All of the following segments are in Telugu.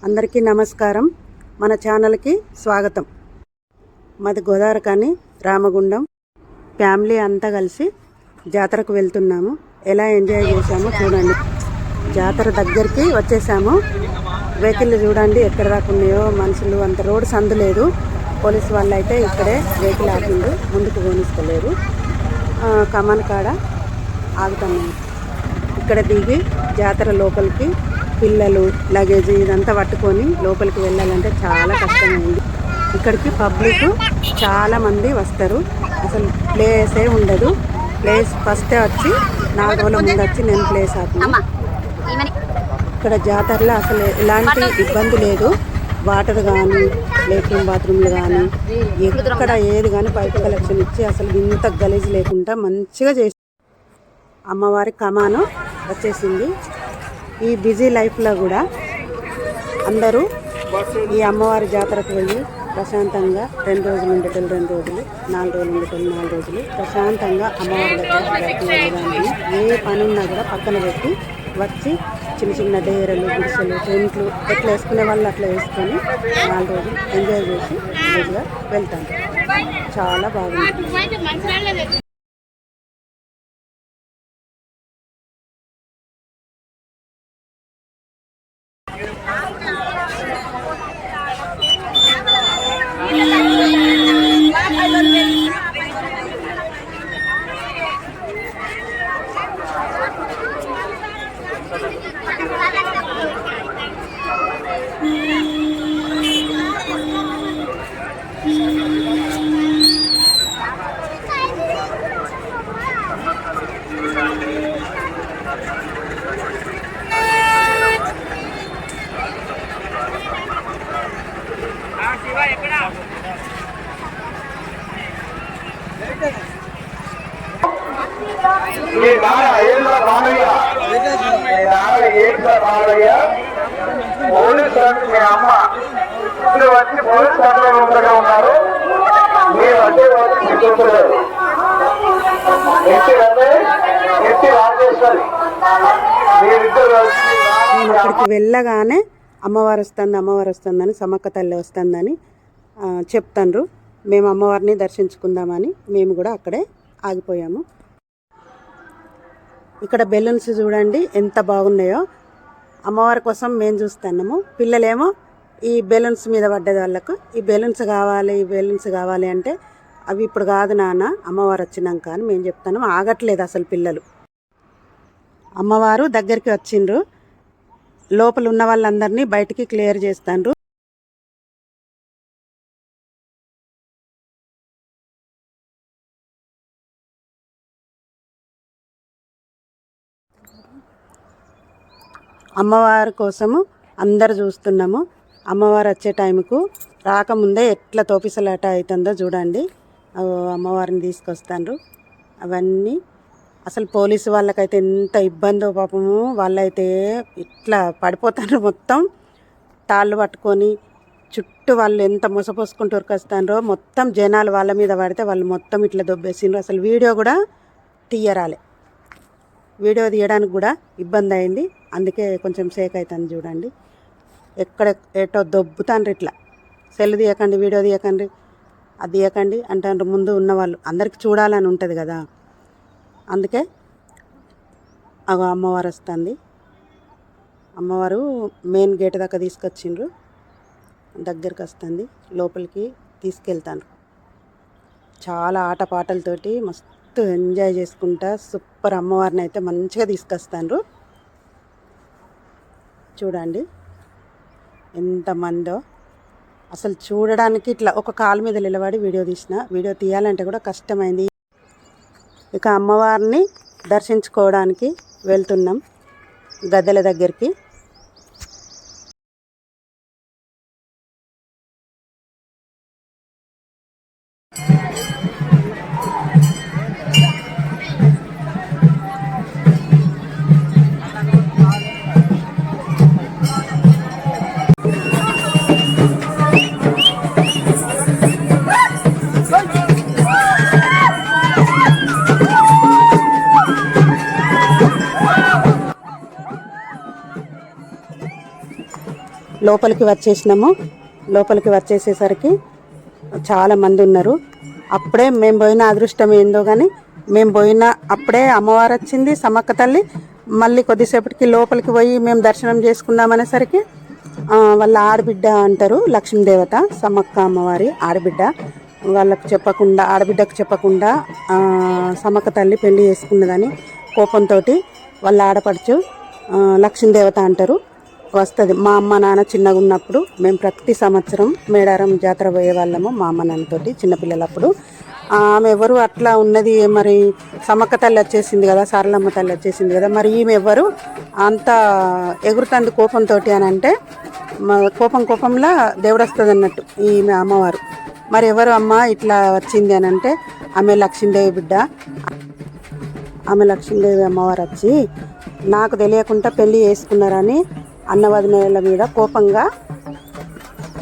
అందరికీ నమస్కారం. మన ఛానల్కి స్వాగతం. మాది గోదావరి కానీ రామగుండం ఫ్యామిలీ అంతా కలిసి జాతరకు వెళ్తున్నాము. ఎలా ఎంజాయ్ చేసామో చూడండి. జాతర దగ్గరికి వచ్చేసాము. వెహికల్ చూడండి ఎక్కడ దాకా ఉన్నాయో. మనుషులు అంత రోడ్ సందు లేదు. పోలీసు వాళ్ళు అయితే ఇక్కడే వెహికల్ ఆపిండు, ముందుకు పోనిస్తలేరు. కమాన్ కాడ ఆగుతున్నాము. ఇక్కడ దిగి జాతర లోపలికి పిల్లలు లగేజ్ ఇదంతా పట్టుకొని లోపలికి వెళ్ళాలంటే చాలా కష్టమైంది. ఇక్కడికి పబ్లిక్ చాలామంది వస్తారు. అసలు ప్లేసే ఉండదు. ప్లేస్ ఫస్టే వచ్చి 4 రోజుల ముందు వచ్చి నేను ప్లేస్ ఆపిన. ఇక్కడ జాతరలో అసలు ఎలాంటి ఇబ్బంది లేదు. వాటర్ కానీ లేట్రిన్ బాత్రూమ్లు కానీ ఎక్కడ ఏది కానీ పైపు కలెక్షన్ ఇచ్చి అసలు ఇంత గలీజ్ లేకుండా మంచిగా చేసి అమ్మవారి కమాను వచ్చేసింది. ఈ బిజీ లైఫ్లో కూడా అందరూ ఈ అమ్మవారి జాతరకు వెళ్ళి ప్రశాంతంగా 2 రోజులు ఉండేటోళ్ళు 2 రోజులు, 4 రోజులు ఉండేటోళ్ళు 4 రోజులు ప్రశాంతంగా అమ్మవారి దగ్గర వెళ్ళడానికి ఏ పని ఉన్నా కూడా పక్కన పెట్టి వచ్చి చిన్న చిన్న డేరలు గుడిసెలు టెంట్లు ఎట్లా వేసుకునే వాళ్ళు అట్లా వేసుకొని 4 రోజులు ఎంజాయ్ చేసి రోజుగా వెళ్తాను. చాలా బాగుంది. అక్కడికి వెళ్ళగానే అమ్మవారు వస్తుందని సమ్మక్క తల్లి వస్తుందని చెప్తాండ్రు. మేము అమ్మవారిని దర్శించుకుందామని మేము కూడా అక్కడే ఆగిపోయాము. ఇక్కడ బెలూన్స్ చూడండి ఎంత బాగున్నాయో. అమ్మవారి కోసం మేము చూస్తున్నాము. పిల్లలేమో ఈ బెలూన్స్ మీద పడ్డది. వాళ్ళకు ఈ బెలూన్స్ కావాలి అంటే అవి ఇప్పుడు కాదు నాన్న, అమ్మవారు వచ్చినాక అని మేము చెప్తాను. ఆగట్లేదు అసలు పిల్లలు. అమ్మవారు దగ్గరికి వచ్చిండ్రు. లోపల ఉన్న వాళ్ళందరినీ బయటికి క్లియర్ చేస్తాండ్రు. అమ్మవారి కోసము అందరు చూస్తున్నాము. అమ్మవారు వచ్చే టైంకు రాకముందే ఎట్లా తోపిసలాట అవుతుందో చూడండి. అమ్మవారిని తీసుకొస్తాండ్రు. అవన్నీ అసలు పోలీసు వాళ్ళకైతే ఎంత ఇబ్బందో పాపము. వాళ్ళైతే ఇట్లా పడిపోతారు. మొత్తం తాళ్ళు పట్టుకొని చుట్టూ వాళ్ళు ఎంత మొసపోసుకుంటూ ఉరికొస్తారో. మొత్తం జనాలు వాళ్ళ మీద పడితే వాళ్ళు మొత్తం ఇట్లా దొబ్బేసిండ్రు. అసలు వీడియో కూడా తీయరాలే. వీడియో తీయడానికి కూడా ఇబ్బంది అయింది. అందుకే కొంచెం షేక్ అవుతుంది చూడండి. ఎక్కడ ఏటో దొబ్బుతాండ్రు. ఇట్లా సెల్ తీయకండి, వీడియో తీయకండి, అది తీయకండి అంటారు. ముందు ఉన్నవాళ్ళు అందరికి చూడాలని ఉంటుంది కదా. అందుకే అమ్మవారు వస్తుంది. అమ్మవారు మెయిన్ గేట్ దాకా తీసుకొచ్చిండ్రు. దగ్గరికి వస్తుంది. లోపలికి తీసుకెళ్తాను. చాలా ఆటపాటలతోటి మస్తు ఎంజాయ్ చేసుకుంటా సూపర్ అమ్మవారిని అయితే మంచిగా తీసుకొస్తాను. చూడండి ఎంతమందో. అసలు చూడడానికి ఇట్లా ఒక కాలు మీద నిలబడి వీడియో తీసిన. వీడియో తీయాలంటే కూడా కష్టమైంది. ఇక అమ్మవారిని దర్శించుకోవడానికి వెళ్తున్నాం గద్దెల దగ్గరికి. లోపలికి వచ్చేసినాము. లోపలికి వచ్చేసేసరికి చాలా మంది ఉన్నారు. అప్పుడే మేము పోయిన అదృష్టం ఏందో కానీ మేము పోయిన అప్పుడే అమ్మవారు వచ్చింది, సమ్మక్క తల్లి. మళ్ళీ కొద్దిసేపటికి లోపలికి పోయి మేము దర్శనం చేసుకుందామనేసరికి వాళ్ళ ఆడబిడ్డ అంటారు, లక్ష్మీదేవత సమ్మక్క అమ్మవారి ఆడబిడ్డ, వాళ్ళకు చెప్పకుండా, ఆడబిడ్డకు చెప్పకుండా సమ్మక్క తల్లి పెళ్లి చేసుకున్నదని కోపంతో వాళ్ళ ఆడపడుచు లక్ష్మీదేవత అంటారు వస్తుంది. మా అమ్మ నాన్న చిన్నగా ఉన్నప్పుడు మేము ప్రతి సంవత్సరం మేడారం జాతర పోయే వాళ్ళము మా అమ్మ నాన్నతోటి చిన్నపిల్లలప్పుడు. ఆమె ఎవరు అట్లా ఉన్నది, మరి సమ్మక్క తల్లి వచ్చేసింది కదా, సారలమ్మ తల్లి వచ్చేసింది కదా, మరి ఈమె ఎవరు అంత ఎగురుతుంది కోపంతో అని అంటే, కోపంలో దేవుడు వస్తుంది అన్నట్టు ఈమె అమ్మవారు. మరి ఎవరు అమ్మ ఇట్లా వచ్చింది అని అంటే, ఆమె లక్ష్మీదేవి బిడ్డ. ఆమె లక్ష్మీదేవి అమ్మవారు వచ్చి నాకు తెలియకుండా పెళ్ళి చేసుకున్నారని అన్నవదినల మీద కోపంగా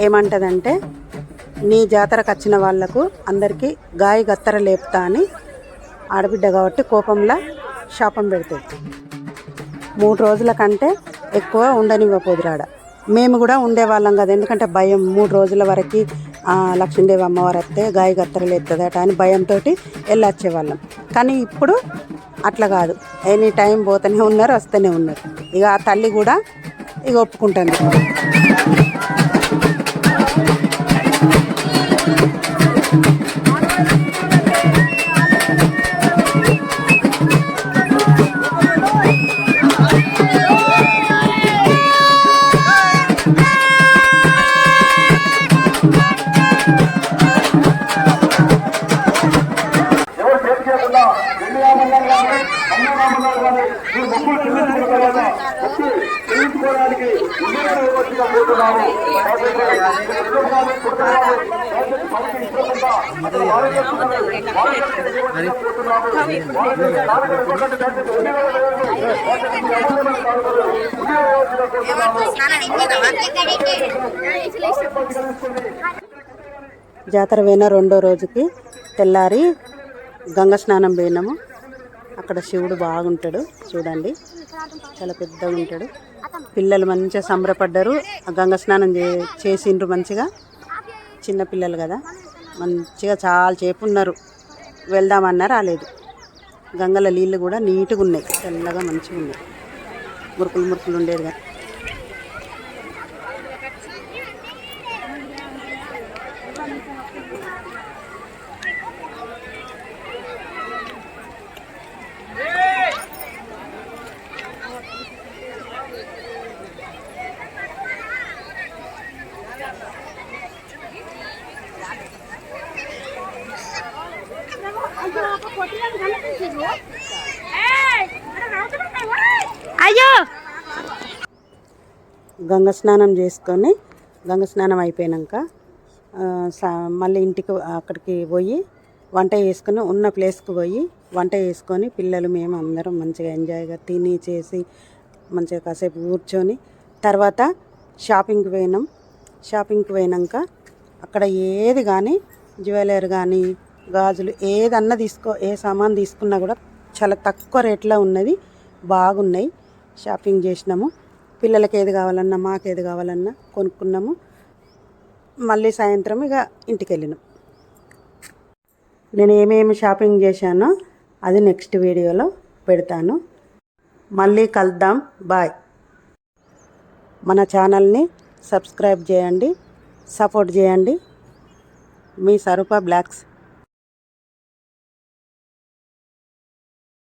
ఏమంటదంటే, నీ జాతరకు వచ్చిన వాళ్లకు అందరికీ గాయ గత్తర లేపుతా అని ఆడబిడ్డ కాబట్టి కోపంలో శాపం పెడుతుంది. 3 రోజుల కంటే ఎక్కువ ఉండనివ్వపోదురాడ. మేము కూడా ఉండేవాళ్ళం కదా, ఎందుకంటే భయం. 3 రోజుల వరకు లక్ష్మీదేవి అమ్మవారు వస్తే గాయ గత్తర లేపుతుందట అని భయంతో వెళ్ళొచ్చేవాళ్ళం. కానీ ఇప్పుడు అట్లా కాదు, ఎనీ టైం పోతూనే ఉన్నారు, వస్తూనే ఉన్నారు. ఇక ఆ తల్లి కూడా ఇక ఒప్పుకుంటుంది. జాతర పోయిన 2వ రోజుకి తెల్లారి గంగ స్నానం పోయినాము. అక్కడ శివుడు బాగుంటాడు చూడండి, చాలా పెద్దగా ఉంటాడు. పిల్లలు మంచిగా సంబరపడ్డారు, గంగ స్నానం చేసిండ్రు మంచిగా. చిన్నపిల్లలు కదా మంచిగా చాలా సేపు ఉన్నారు. వెళ్దామన్నా రాలేదు. గంగల నీళ్ళు కూడా నీట్గా ఉన్నాయి, తెల్లగా మంచిగా ఉన్నాయి. మురుకులు ఉండేది కదా. అయ్యో గంగ స్నానం చేసుకొని, గంగ స్నానం అయిపోయాక మళ్ళీ ఇంటికి అక్కడికి పోయి వంట చేసుకొని, ఉన్న ప్లేస్కి పోయి వంట చేసుకొని పిల్లలు మేము అందరం మంచిగా ఎంజాయ్గా తిని చేసి మంచిగా కాసేపు కూర్చొని తర్వాత షాపింగ్కి పోయినాం. షాపింగ్కి పోయినాక అక్కడ ఏది కానీ జ్యువెలరీ కానీ గాజులు ఏదన్నా ఏ సామాన్ తీసుకున్నా కూడా చాలా తక్కువ రేట్లో ఉన్నది, బాగున్నాయి. షాపింగ్ చేసినాము. పిల్లలకి ఏది కావాలన్నా మాకు ఏది కావాలన్నా కొనుక్కున్నాము. మళ్ళీ సాయంత్రం ఇక ఇంటికి వెళ్ళినాం. నేను ఏమేమి షాపింగ్ చేశానో అది నెక్స్ట్ వీడియోలో పెడతాను. మళ్ళీ కలుద్దాం. బాయ్. మన ఛానల్ని సబ్స్క్రైబ్ చేయండి, సపోర్ట్ చేయండి. మీ స్వరూప బ్లాగ్స్.